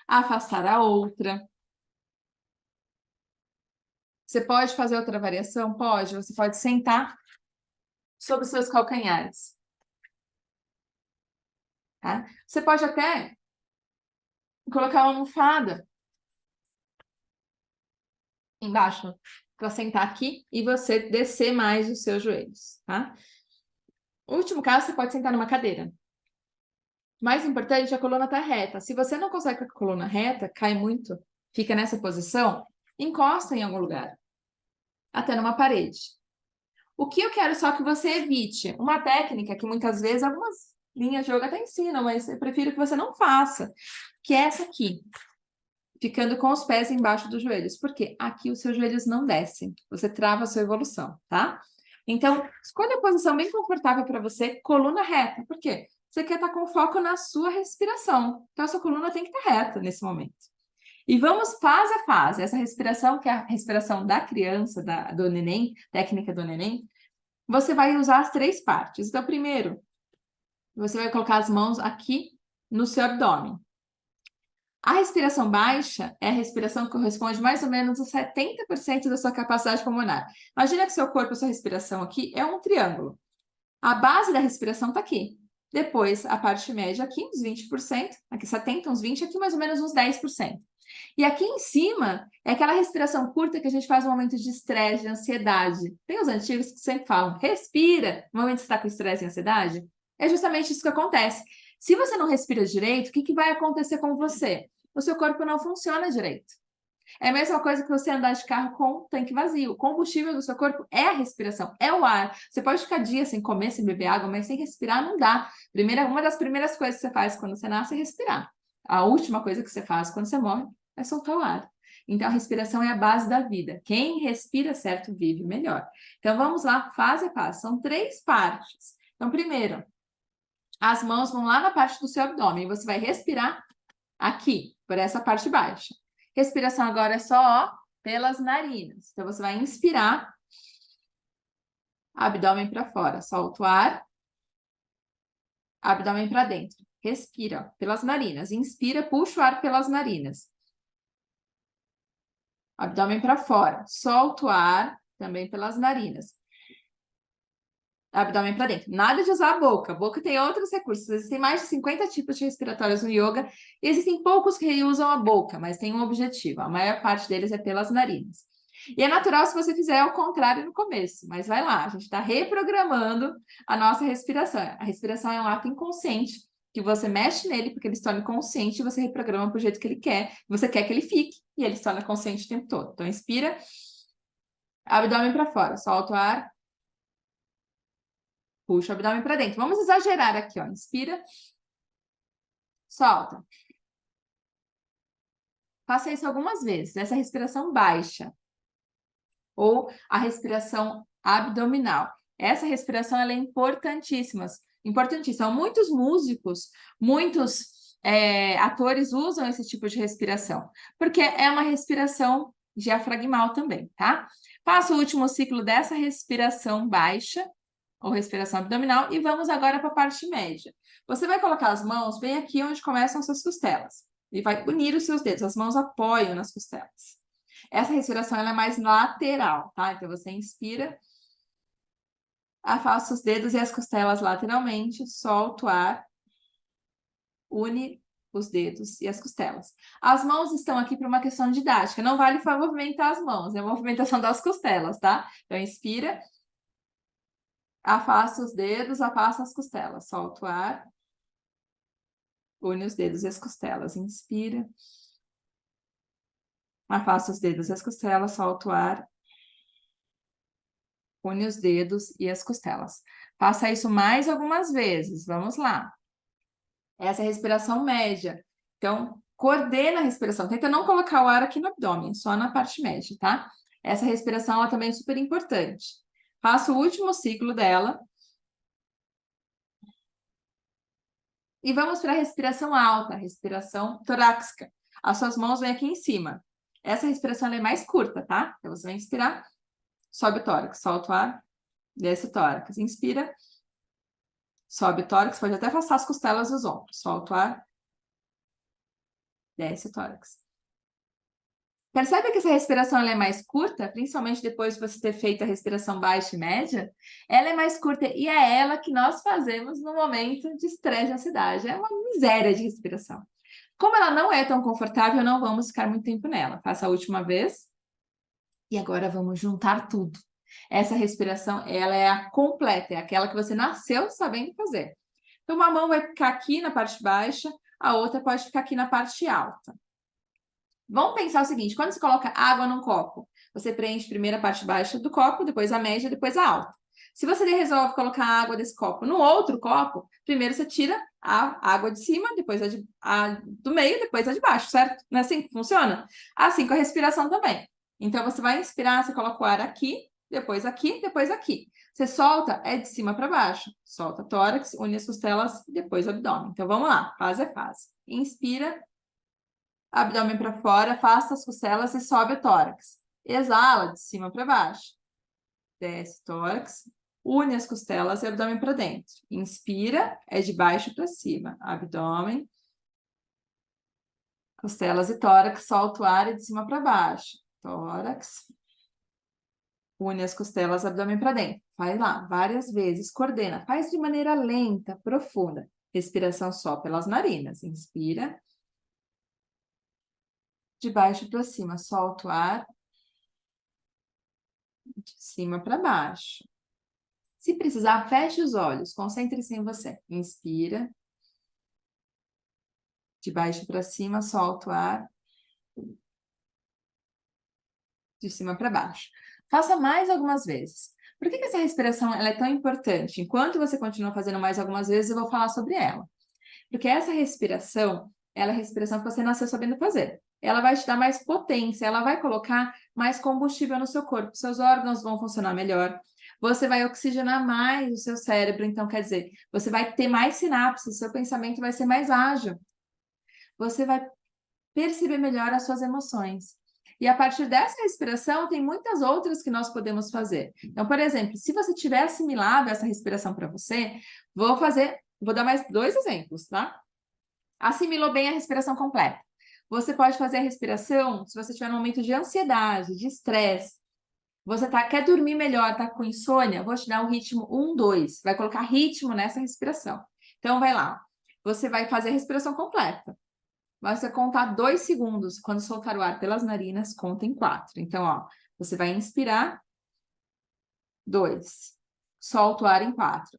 afastar a outra. Você pode fazer outra variação? Pode. Você pode sentar sobre os seus calcanhares. Tá? Você pode até colocar uma almofada embaixo para sentar aqui e você descer mais os seus joelhos, tá? No último caso, você pode sentar numa cadeira. Mais importante, a coluna está reta. Se você não consegue com a coluna reta, cai muito, fica nessa posição, encosta em algum lugar, até numa parede. O que eu quero só que você evite, uma técnica que muitas vezes algumas linhas de yoga até ensinam, mas eu prefiro que você não faça, que é essa aqui, ficando com os pés embaixo dos joelhos. Por quê? Aqui os seus joelhos não descem, você trava a sua evolução, tá? Então, escolha a posição bem confortável para você, coluna reta. Por quê? Você quer estar com foco na sua respiração. Então, a sua coluna tem que estar reta nesse momento. E vamos fase a fase. Essa respiração, que é a respiração da criança, do neném, técnica do neném, você vai usar as 3 partes. Então, primeiro, você vai colocar as mãos aqui no seu abdômen. A respiração baixa é a respiração que corresponde mais ou menos a 70% da sua capacidade pulmonar. Imagina que seu corpo, a sua respiração aqui é um triângulo. A base da respiração está aqui. Depois, a parte média aqui, uns 20%, aqui 70%, uns 20%, aqui mais ou menos uns 10%. E aqui em cima é aquela respiração curta que a gente faz no momento de estresse, de ansiedade. Tem os antigos que sempre falam, respira, no momento que você está com estresse e ansiedade. É justamente isso que acontece. Se você não respira direito, o que vai acontecer com você? O seu corpo não funciona direito. É a mesma coisa que você andar de carro com o tanque vazio. O combustível do seu corpo é a respiração, é o ar. Você pode ficar dias sem comer, sem beber água, mas sem respirar não dá. Uma das primeiras coisas que você faz quando você nasce é respirar. A última coisa que você faz quando você morre é soltar o ar. Então, a respiração é a base da vida. Quem respira certo vive melhor. Então, vamos lá, fase a fase. São 3 partes. Então, primeiro, as mãos vão lá na parte do seu abdômen. Você vai respirar aqui, por essa parte baixa. Respiração agora é só, ó, pelas narinas. Então, você vai inspirar, abdômen para fora. Solta o ar, abdômen para dentro. Respira, ó, pelas narinas. Inspira, puxa o ar pelas narinas. Abdômen para fora. Solta o ar, também pelas narinas. Abdômen para dentro. Nada de usar a boca. A boca tem outros recursos. Existem mais de 50 tipos de respiratórios no yoga. E existem poucos que usam a boca, mas tem um objetivo. A maior parte deles é pelas narinas. E é natural se você fizer ao contrário no começo, mas vai lá, a gente está reprogramando a nossa respiração. A respiração é um ato inconsciente, que você mexe nele porque ele se torna consciente e você reprograma para o jeito que ele quer. Você quer que ele fique e ele se torna consciente o tempo todo. Então, inspira, abdômen para fora, solta o ar, puxa o abdômen para dentro. Vamos exagerar aqui, ó. Inspira, solta. Faça isso algumas vezes, essa respiração baixa. Ou a respiração abdominal. Essa respiração ela é importantíssima. Importantíssima. Muitos músicos, muitos atores usam esse tipo de respiração, porque é uma respiração diafragmal também, tá? Faça o último ciclo dessa respiração baixa, ou respiração abdominal, e vamos agora para a parte média. Você vai colocar as mãos bem aqui onde começam as suas costelas, e vai unir os seus dedos, as mãos apoiam nas costelas. Essa respiração ela é mais lateral, tá? Então, você inspira, afasta os dedos e as costelas lateralmente, solta o ar, une os dedos e as costelas. As mãos estão aqui para uma questão didática, não vale movimentar as mãos, é a movimentação das costelas, tá? Então, inspira, afasta os dedos, afasta as costelas, solta o ar, une os dedos e as costelas, inspira, afasta os dedos e as costelas, solta o ar, une os dedos e as costelas. Faça isso mais algumas vezes. Vamos lá. Essa é a respiração média. Então, coordena a respiração. Tenta não colocar o ar aqui no abdômen, só na parte média, tá? Essa respiração ela também é super importante. Faça o último ciclo dela. E vamos para a respiração alta, a respiração torácica. As suas mãos vêm aqui em cima. Essa respiração ela é mais curta, tá? Então, você vai inspirar, sobe o tórax, solta o ar, desce o tórax. Inspira, sobe o tórax, pode até afastar as costelas dos ombros. Solta o ar, desce o tórax. Percebe que essa respiração ela é mais curta, principalmente depois de você ter feito a respiração baixa e média? Ela é mais curta e é ela que nós fazemos no momento de estresse e ansiedade. É uma miséria de respiração. Como ela não é tão confortável, não vamos ficar muito tempo nela. Faça a última vez. E agora vamos juntar tudo. Essa respiração, ela é a completa, é aquela que você nasceu sabendo fazer. Então, uma mão vai ficar aqui na parte baixa, a outra pode ficar aqui na parte alta. Vamos pensar o seguinte, quando você coloca água num copo, você preenche primeiro a parte baixa do copo, depois a média, depois a alta. Se você resolve colocar a água desse copo no outro copo, primeiro você tira a água de cima, depois a do meio, depois a de baixo, certo? Não é assim que funciona? Assim com a respiração também. Então, você vai inspirar, você coloca o ar aqui, depois aqui, depois aqui. Você solta, é de cima para baixo. Solta tórax, une as costelas, depois o abdômen. Então, vamos lá, fase a fase. Inspira, abdômen para fora, afasta as costelas e sobe o tórax. Exala, de cima para baixo. Desce o tórax, une as costelas e abdômen para dentro. Inspira, é de baixo para cima. Abdômen, costelas e tórax, solta o ar e de cima para baixo. Tórax, une as costelas, abdômen para dentro. Faz lá, várias vezes, coordena. Faz de maneira lenta, profunda. Respiração só pelas narinas. Inspira. de baixo para cima. Solta o ar. De cima para baixo. Se precisar, feche os olhos. Concentre-se em você. Inspira. De baixo para cima, solta o ar. De cima para baixo. Faça mais algumas vezes. Por que essa respiração ela é tão importante? Enquanto você continua fazendo mais algumas vezes, eu vou falar sobre ela. Porque essa respiração, ela é a respiração que você nasceu sabendo fazer. Ela vai te dar mais potência, ela vai colocar mais combustível no seu corpo. Seus órgãos vão funcionar melhor. Você vai oxigenar mais o seu cérebro. Então, quer dizer, você vai ter mais sinapses, seu pensamento vai ser mais ágil. Você vai perceber melhor as suas emoções. E a partir dessa respiração, tem muitas outras que nós podemos fazer. Então, por exemplo, se você tiver assimilado essa respiração para você, vou dar mais 2 exemplos, tá? Assimilou bem a respiração completa. Você pode fazer a respiração se você tiver num momento de ansiedade, de estresse. Você quer dormir melhor, tá com insônia? Vou te dar o ritmo 1, 2. Vai colocar ritmo nessa respiração. Então, vai lá. Você vai fazer a respiração completa. Você contar 2 segundos. Quando soltar o ar pelas narinas, conta em 4. Então, ó, você vai inspirar 2. Solta o ar em 4.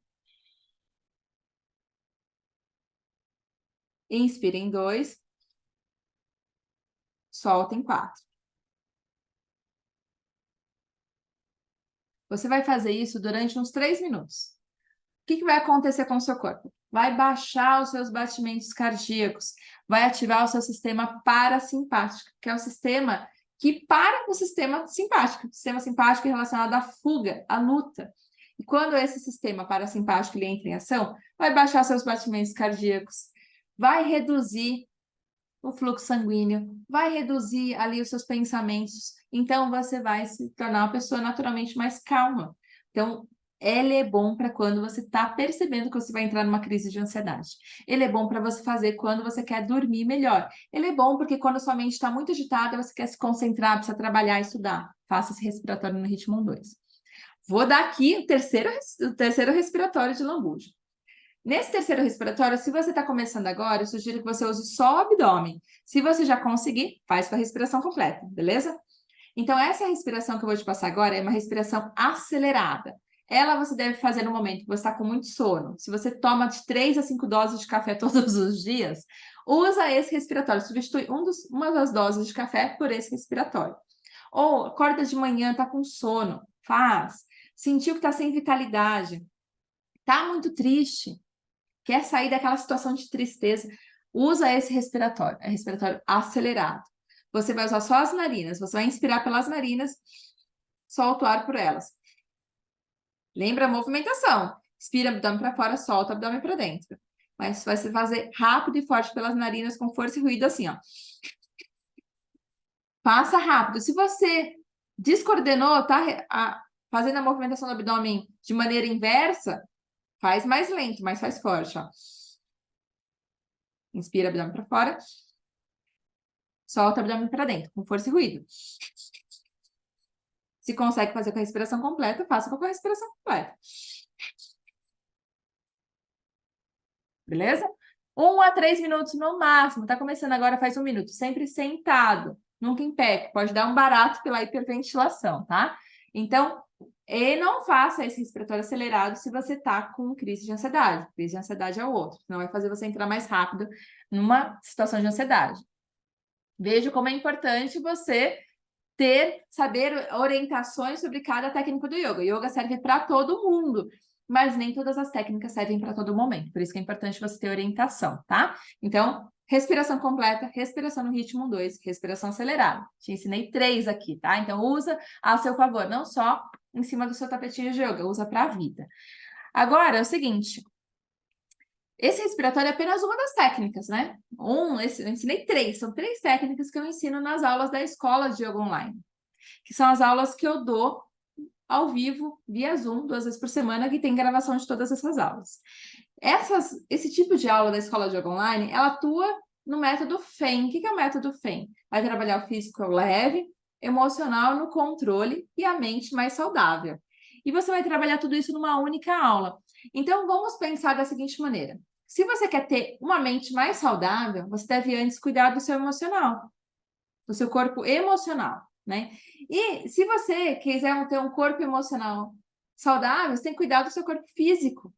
Inspira em 2. Solta em 4. Você vai fazer isso durante uns 3 minutos. O que vai acontecer com o seu corpo? Vai baixar os seus batimentos cardíacos, vai ativar o seu sistema parasimpático, que é o sistema que para com o sistema simpático. O sistema simpático é relacionado à fuga, à luta. E quando esse sistema parasimpático ele entra em ação, vai baixar seus batimentos cardíacos, vai reduzir o fluxo sanguíneo, vai reduzir ali os seus pensamentos. Então, você vai se tornar uma pessoa naturalmente mais calma. Então, ele é bom para quando você está percebendo que você vai entrar numa crise de ansiedade. Ele é bom para você fazer quando você quer dormir melhor. Ele é bom porque quando a sua mente está muito agitada, você quer se concentrar, precisa trabalhar, estudar. Faça esse respiratório no ritmo 1, 2. Vou dar aqui o terceiro respiratório de lambuja. Nesse terceiro respiratório, se você está começando agora, eu sugiro que você use só o abdômen. Se você já conseguir, faz com a respiração completa, beleza? Então, essa respiração que eu vou te passar agora é uma respiração acelerada. Ela você deve fazer no momento que você está com muito sono. Se você toma de 3 a 5 doses de café todos os dias, usa esse respiratório. Substitui uma das doses de café por esse respiratório. Ou acorda de manhã, está com sono, faz. Sentiu que está sem vitalidade, está muito triste, quer sair daquela situação de tristeza, usa esse respiratório. É respiratório acelerado. Você vai usar só as narinas. Você vai inspirar pelas narinas, solta o ar por elas. Lembra a movimentação. Inspira o abdômen para fora, solta o abdômen para dentro. Mas vai se fazer rápido e forte pelas narinas, com força e ruído assim, ó. Faça rápido. Se você descoordenou, tá fazendo a movimentação do abdômen de maneira inversa, faz mais lento, mas faz forte, ó. Inspira o abdômen para fora. Solta o abdômen para dentro, com força e ruído. Se consegue fazer com a respiração completa, faça com a respiração completa. Beleza? 1 a 3 minutos no máximo. Tá começando agora, faz 1 minuto. Sempre sentado, nunca em pé. Pode dar um barato pela hiperventilação, tá? Então, e não faça esse respiratório acelerado se você tá com crise de ansiedade. Crise de ansiedade é o outro. Não vai fazer você entrar mais rápido numa situação de ansiedade. Veja como é importante você saber orientações sobre cada técnica do yoga. O yoga serve para todo mundo, mas nem todas as técnicas servem para todo momento. Por isso que é importante você ter orientação, tá? Então, respiração completa, respiração no ritmo 2, respiração acelerada. Te ensinei 3 aqui, tá? Então, usa a seu favor, não só em cima do seu tapetinho de yoga, usa para a vida. Agora, é o seguinte... Esse respiratório é apenas uma das técnicas, né? Eu ensinei 3, são 3 técnicas que eu ensino nas aulas da Escola de Yoga Online, que são as aulas que eu dou ao vivo, via Zoom, 2 vezes por semana, que tem gravação de todas essas aulas. Esse tipo de aula da Escola de Yoga Online, ela atua no método FEM. O que é o método FEM? Vai trabalhar o físico leve, emocional no controle e a mente mais saudável. E você vai trabalhar tudo isso numa única aula. Então, vamos pensar da seguinte maneira. Se você quer ter uma mente mais saudável, você deve antes cuidar do seu emocional. do seu corpo emocional, né? E se você quiser ter um corpo emocional saudável, você tem que cuidar do seu corpo físico.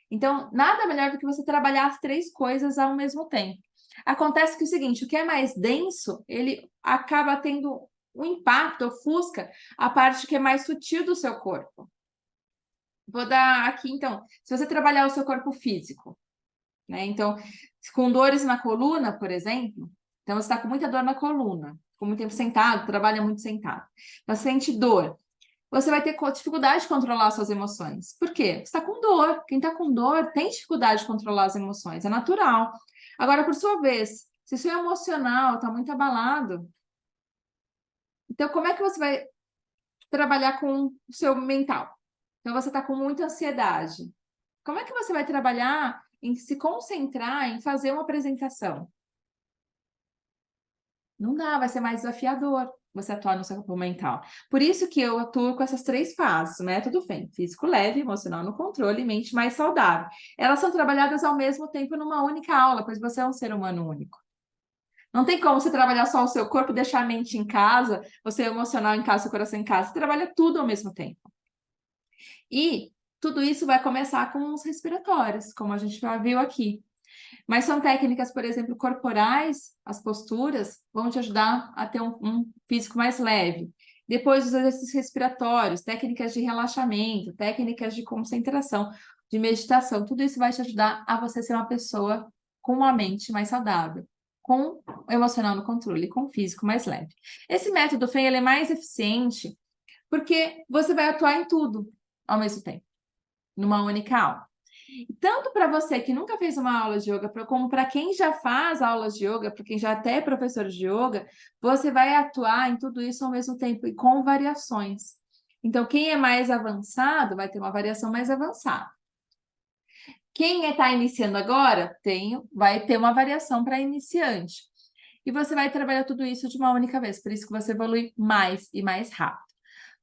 Então, nada melhor do que você trabalhar as 3 coisas ao mesmo tempo. Acontece que o seguinte, o que é mais denso, ele acaba tendo um impacto, ofusca a parte que é mais sutil do seu corpo. Vou dar aqui, então, se você trabalhar o seu corpo físico, né? Então, com dores na coluna, por exemplo, então você está com muita dor na coluna, ficou muito tempo sentado, trabalha muito sentado. Você sente dor. Você vai ter dificuldade de controlar suas emoções. Por quê? Você está com dor. Quem está com dor tem dificuldade de controlar as emoções, é natural. Agora, por sua vez, se seu emocional está muito abalado, então como é que você vai trabalhar com o seu mental? Então, você está com muita ansiedade. Como é que você vai trabalhar em se concentrar em fazer uma apresentação? Não dá, vai ser mais desafiador você atuar no seu corpo mental. Por isso que eu atuo com essas 3 fases, o método FEM, físico leve, emocional no controle e mente mais saudável. Elas são trabalhadas ao mesmo tempo numa única aula, pois você é um ser humano único. Não tem como você trabalhar só o seu corpo e deixar a mente em casa, você emocional em casa, seu coração em casa. Você trabalha tudo ao mesmo tempo. E tudo isso vai começar com os respiratórios, como a gente já viu aqui. Mas são técnicas, por exemplo, corporais, as posturas, vão te ajudar a ter um físico mais leve. Depois, os exercícios respiratórios, técnicas de relaxamento, técnicas de concentração, de meditação, tudo isso vai te ajudar a você ser uma pessoa com uma mente mais saudável, com o emocional no controle, com o físico mais leve. Esse método FEM, ele é mais eficiente porque você vai atuar em tudo ao mesmo tempo, numa única aula. Tanto para você que nunca fez uma aula de yoga, como para quem já faz aulas de yoga, para quem já até é professor de yoga, você vai atuar em tudo isso ao mesmo tempo e com variações. Então, quem é mais avançado vai ter uma variação mais avançada. Quem está iniciando agora vai ter uma variação para iniciante. E você vai trabalhar tudo isso de uma única vez, por isso que você evolui mais e mais rápido.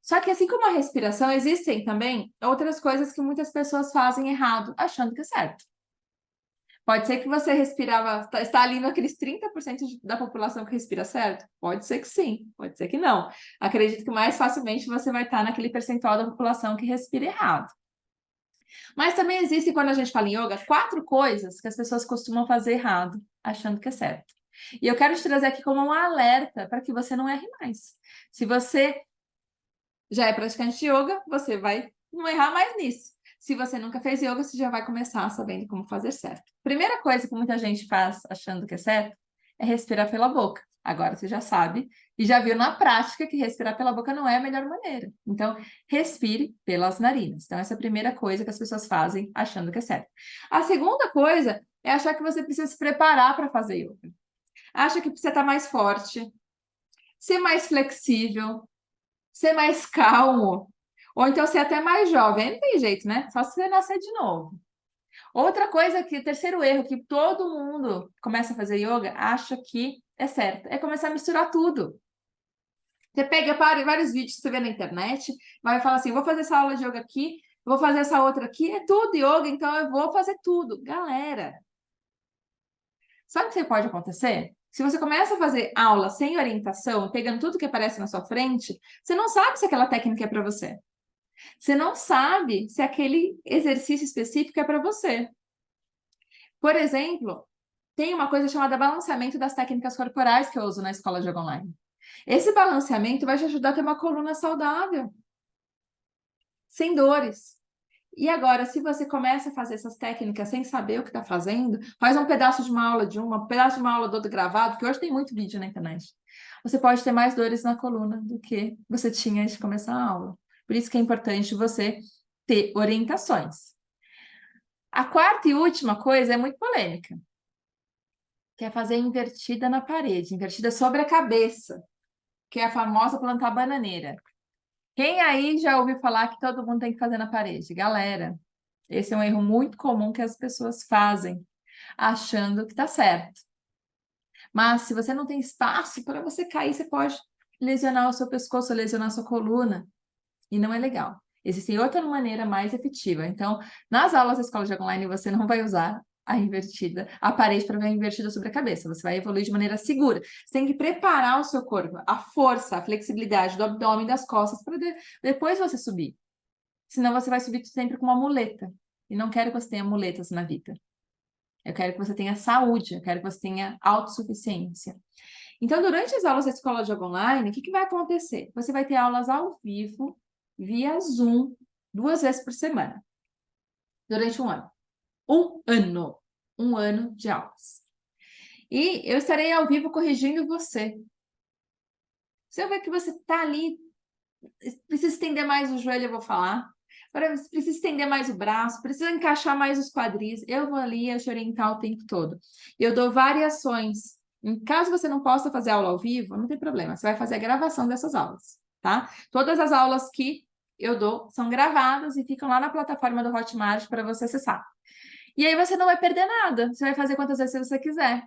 Só que assim como a respiração, existem também outras coisas que muitas pessoas fazem errado, achando que é certo. Pode ser que você está ali naqueles 30% da população que respira certo? Pode ser que sim, pode ser que não. Acredito que mais facilmente você vai estar naquele percentual da população que respira errado. Mas também existe, quando a gente fala em yoga, 4 coisas que as pessoas costumam fazer errado, achando que é certo. E eu quero te trazer aqui como um alerta para que você não erre mais. Se você já é praticante de yoga, você vai não errar mais nisso. Se você nunca fez yoga, você já vai começar sabendo como fazer certo. Primeira coisa que muita gente faz achando que é certo é respirar pela boca. Agora você já sabe e já viu na prática que respirar pela boca não é a melhor maneira. Então, respire pelas narinas. Então, essa é a primeira coisa que as pessoas fazem achando que é certo. A segunda coisa é achar que você precisa se preparar para fazer yoga. Acha que precisa estar mais forte, ser mais flexível, ser mais calmo, ou então ser até mais jovem. Não tem jeito, né? Só se você nascer de novo. Outra coisa que, terceiro erro, que todo mundo começa a fazer yoga, acha que é certo, é começar a misturar tudo. Você pega vários vídeos que você vê na internet, vai falar assim, vou fazer essa aula de yoga aqui, vou fazer essa outra aqui, é tudo yoga, então eu vou fazer tudo. Galera, sabe o que pode acontecer? Se você começa a fazer aula sem orientação, pegando tudo que aparece na sua frente, você não sabe se aquela técnica é para você. Você não sabe se aquele exercício específico é para você. Por exemplo, tem uma coisa chamada balanceamento das técnicas corporais que eu uso na escola de yoga online. Esse balanceamento vai te ajudar a ter uma coluna saudável, sem dores. E agora, se você começa a fazer essas técnicas sem saber o que está fazendo, faz um pedaço de uma aula de um pedaço de uma aula do outro gravado, porque hoje tem muito vídeo na internet. Você pode ter mais dores na coluna do que você tinha antes de começar a aula. Por isso que é importante você ter orientações. A quarta e última coisa é muito polêmica, que é fazer invertida na parede, invertida sobre a cabeça, que é a famosa plantar bananeira. Quem aí já ouviu falar que todo mundo tem que fazer na parede? Galera, esse é um erro muito comum que as pessoas fazem, achando que está certo. Mas se você não tem espaço para você cair, você pode lesionar o seu pescoço, lesionar a sua coluna. E não é legal. Existe outra maneira mais efetiva. Então, nas aulas da Escola de Yoga Online, você não vai usar a invertida, a parede para ver a invertida sobre a cabeça. Você vai evoluir de maneira segura. Você tem que preparar o seu corpo, a força, a flexibilidade do abdômen, das costas, para depois você subir. Senão você vai subir sempre com uma muleta. E não quero que você tenha muletas na vida. Eu quero que você tenha saúde, eu quero que você tenha autossuficiência. Então, durante as aulas da Escola de Yoga Online, o que vai acontecer? Você vai ter aulas ao vivo, via Zoom, 2 vezes por semana, durante um ano. Um ano de aulas. E eu estarei ao vivo corrigindo você. Se eu ver que você está ali, precisa estender mais o joelho, eu vou falar. Precisa estender mais o braço, precisa encaixar mais os quadris, eu vou ali te orientar o tempo todo. Eu dou variações. Em caso você não possa fazer aula ao vivo, não tem problema, você vai fazer a gravação dessas aulas, tá? Todas as aulas que eu dou são gravadas e ficam lá na plataforma do Hotmart para você acessar. E aí você não vai perder nada, você vai fazer quantas vezes você quiser.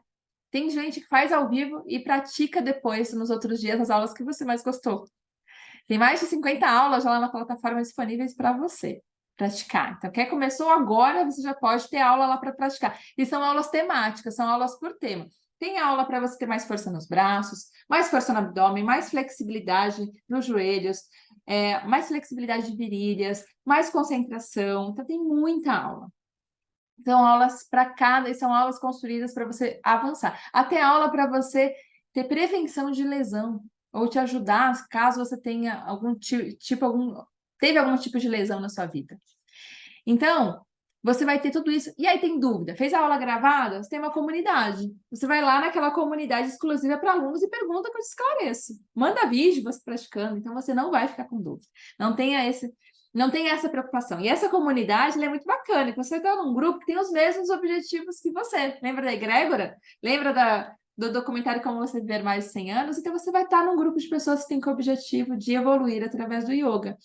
Tem gente que faz ao vivo e pratica depois, nos outros dias, as aulas que você mais gostou. Tem mais de 50 aulas já lá na plataforma disponíveis para você praticar. Então, quem começou agora, você já pode ter aula lá para praticar. E são aulas temáticas, são aulas por tema. Tem aula para você ter mais força nos braços, mais força no abdômen, mais flexibilidade nos joelhos, mais flexibilidade de virilhas, mais concentração. Então, tem muita aula. São aulas para cada, e são aulas construídas para você avançar. Até aula para você ter prevenção de lesão, ou te ajudar caso você tenha teve algum tipo de lesão na sua vida. Então, você vai ter tudo isso. E aí tem dúvida? Fez a aula gravada? Você tem uma comunidade. Você vai lá naquela comunidade exclusiva para alunos e pergunta que eu te esclareço. Manda vídeo você praticando, então você não vai ficar com dúvida. Não tenha essa preocupação. E essa comunidade é muito bacana, que você está num grupo que tem os mesmos objetivos que você. Lembra da egrégora? Lembra do documentário Como Você Viver Mais de 100 Anos? Então você vai estar num grupo de pessoas que têm o objetivo de evoluir através do yoga.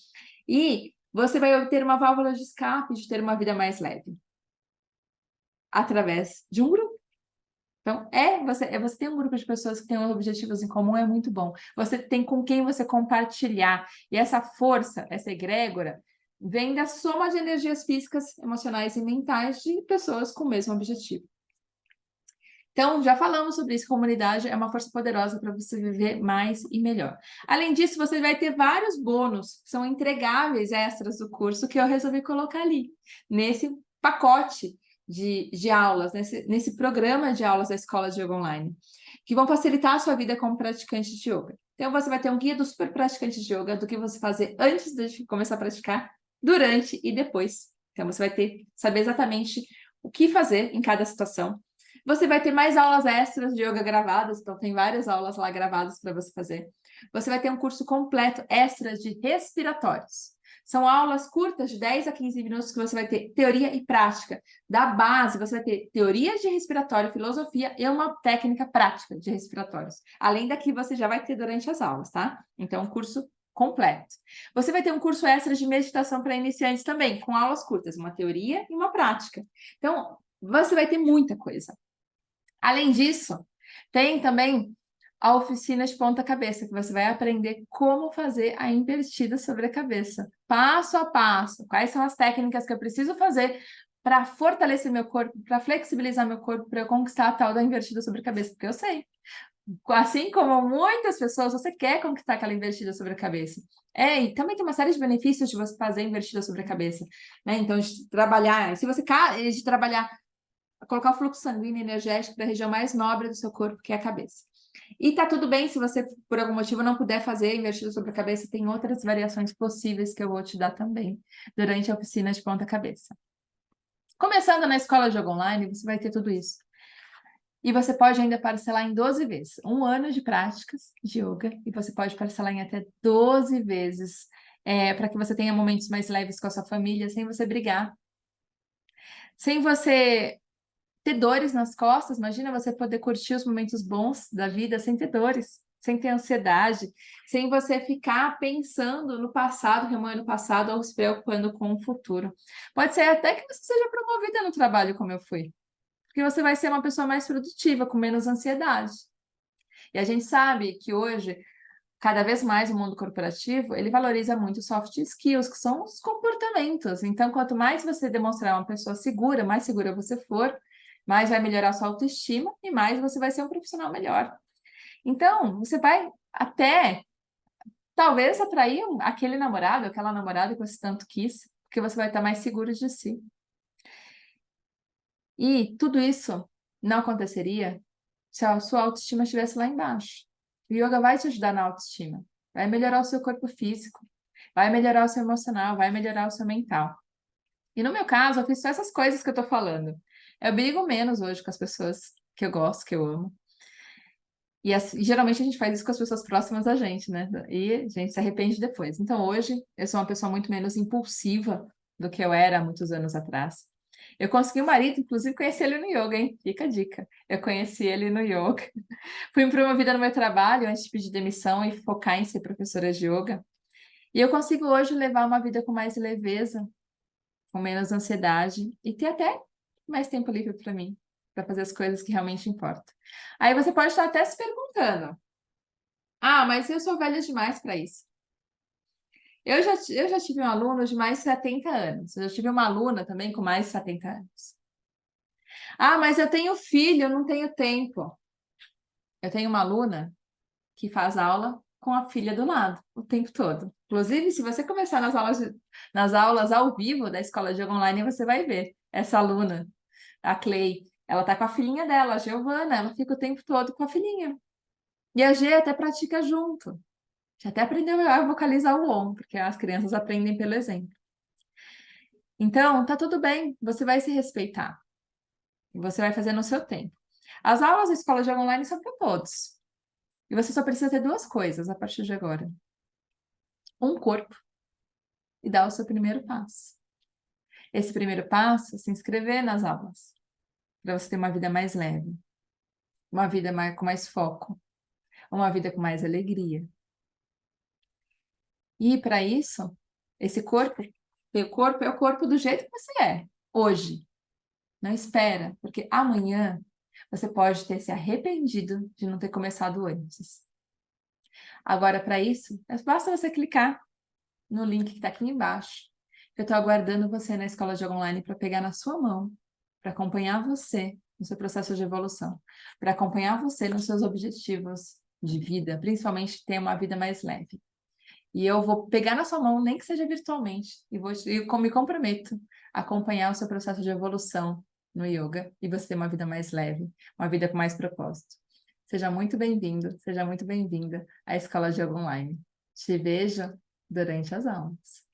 E você vai obter uma válvula de escape de ter uma vida mais leve. Através de um grupo. Então, você tem um grupo de pessoas que têm objetivos em comum, é muito bom. Você tem com quem você compartilhar. E essa força, essa egrégora, vem da soma de energias físicas, emocionais e mentais de pessoas com o mesmo objetivo. Então, já falamos sobre isso, comunidade é uma força poderosa para você viver mais e melhor. Além disso, você vai ter vários bônus, que são entregáveis extras do curso, que eu resolvi colocar ali, nesse pacote de aulas, nesse programa de aulas da Escola de Yoga Online, que vão facilitar a sua vida como praticante de yoga. Então, você vai ter um guia do super praticante de yoga, do que você fazer antes de começar a praticar, durante e depois. Então, você vai saber exatamente o que fazer em cada situação. Você vai ter mais aulas extras de yoga gravadas, então tem várias aulas lá gravadas para você fazer. Você vai ter um curso completo extra de respiratórios. São aulas curtas, de 10 a 15 minutos, que você vai ter teoria e prática. Da base, você vai ter teoria de respiratório, filosofia e uma técnica prática de respiratórios. Além da que você já vai ter durante as aulas, tá? Então, um curso completo. Você vai ter um curso extra de meditação para iniciantes também, com aulas curtas, uma teoria e uma prática. Então, você vai ter muita coisa. Além disso, tem também a oficina de ponta-cabeça, que você vai aprender como fazer a invertida sobre a cabeça, passo a passo. Quais são as técnicas que eu preciso fazer para fortalecer meu corpo, para flexibilizar meu corpo, para eu conquistar a tal da invertida sobre a cabeça, porque eu sei. Assim como muitas pessoas, você quer conquistar aquela invertida sobre a cabeça. E também tem uma série de benefícios de você fazer invertida sobre a cabeça, né? Então, de trabalhar, colocar o fluxo sanguíneo energético para a região mais nobre do seu corpo, que é a cabeça. E tá tudo bem se você, por algum motivo, não puder fazer invertido sobre a cabeça, tem outras variações possíveis que eu vou te dar também durante a oficina de ponta-cabeça. Começando na Escola de Yoga Online, você vai ter tudo isso. E você pode ainda parcelar em 12 vezes. 1 ano de práticas de yoga, e você pode parcelar em até 12 vezes, para que você tenha momentos mais leves com a sua família, sem você brigar. Sem você ter dores nas costas, imagina você poder curtir os momentos bons da vida sem ter dores, sem ter ansiedade, sem você ficar pensando no passado, remoendo o passado ou se preocupando com o futuro. Pode ser até que você seja promovida no trabalho, como eu fui, porque você vai ser uma pessoa mais produtiva, com menos ansiedade. E a gente sabe que hoje, cada vez mais o mundo corporativo, ele valoriza muito soft skills, que são os comportamentos. Então, quanto mais você demonstrar uma pessoa segura, mais segura você for, mais vai melhorar a sua autoestima e mais você vai ser um profissional melhor. Então, você vai até, talvez, atrair aquele namorado, aquela namorada que você tanto quis, porque você vai estar mais seguro de si. E tudo isso não aconteceria se a sua autoestima estivesse lá embaixo. O yoga vai te ajudar na autoestima, vai melhorar o seu corpo físico, vai melhorar o seu emocional, vai melhorar o seu mental. E no meu caso, eu fiz só essas coisas que eu tô falando. Eu brigo menos hoje com as pessoas que eu gosto, que eu amo. E geralmente a gente faz isso com as pessoas próximas a gente, né? E a gente se arrepende depois. Então hoje eu sou uma pessoa muito menos impulsiva do que eu era há muitos anos atrás. Eu consegui um marido, inclusive conheci ele no yoga, hein? Fica a dica. Eu conheci ele no yoga. Fui promovida no meu trabalho antes de pedir demissão e focar em ser professora de yoga. E eu consigo hoje levar uma vida com mais leveza, com menos ansiedade e ter até mais tempo livre para mim, para fazer as coisas que realmente importam. Aí você pode estar até se perguntando: ah, mas eu sou velha demais para isso. Eu já tive um aluno de mais de 70 anos. Eu já tive uma aluna também com mais de 70 anos. Ah, mas eu tenho filho, eu não tenho tempo. Eu tenho uma aluna que faz aula com a filha do lado o tempo todo. Inclusive, se você começar nas aulas ao vivo da escola de yoga online, você vai ver essa aluna, a Clay. Ela tá com a filhinha dela, a Giovana, ela fica o tempo todo com a filhinha. E a G até pratica junto. Já até aprendeu a vocalizar o OM, porque as crianças aprendem pelo exemplo. Então, tá tudo bem, você vai se respeitar. E você vai fazer no seu tempo. As aulas da escola de yoga online são para todos. E você só precisa ter duas coisas a partir de agora: um corpo e dar o seu primeiro passo. Esse primeiro passo é se inscrever nas aulas, para você ter uma vida mais leve, uma vida com mais foco, uma vida com mais alegria. E para isso, esse corpo, teu corpo é o corpo do jeito que você é, hoje. Não espera, porque amanhã você pode ter se arrependido de não ter começado antes. Agora, para isso, basta você clicar no link que está aqui embaixo. Eu estou aguardando você na escola de yoga online para pegar na sua mão, para acompanhar você no seu processo de evolução, para acompanhar você nos seus objetivos de vida, principalmente ter uma vida mais leve. E eu vou pegar na sua mão, nem que seja virtualmente, e me comprometo a acompanhar o seu processo de evolução no yoga e você ter uma vida mais leve, uma vida com mais propósito. Seja muito bem-vindo, seja muito bem-vinda à Escola de Yoga Online. Te vejo durante as aulas.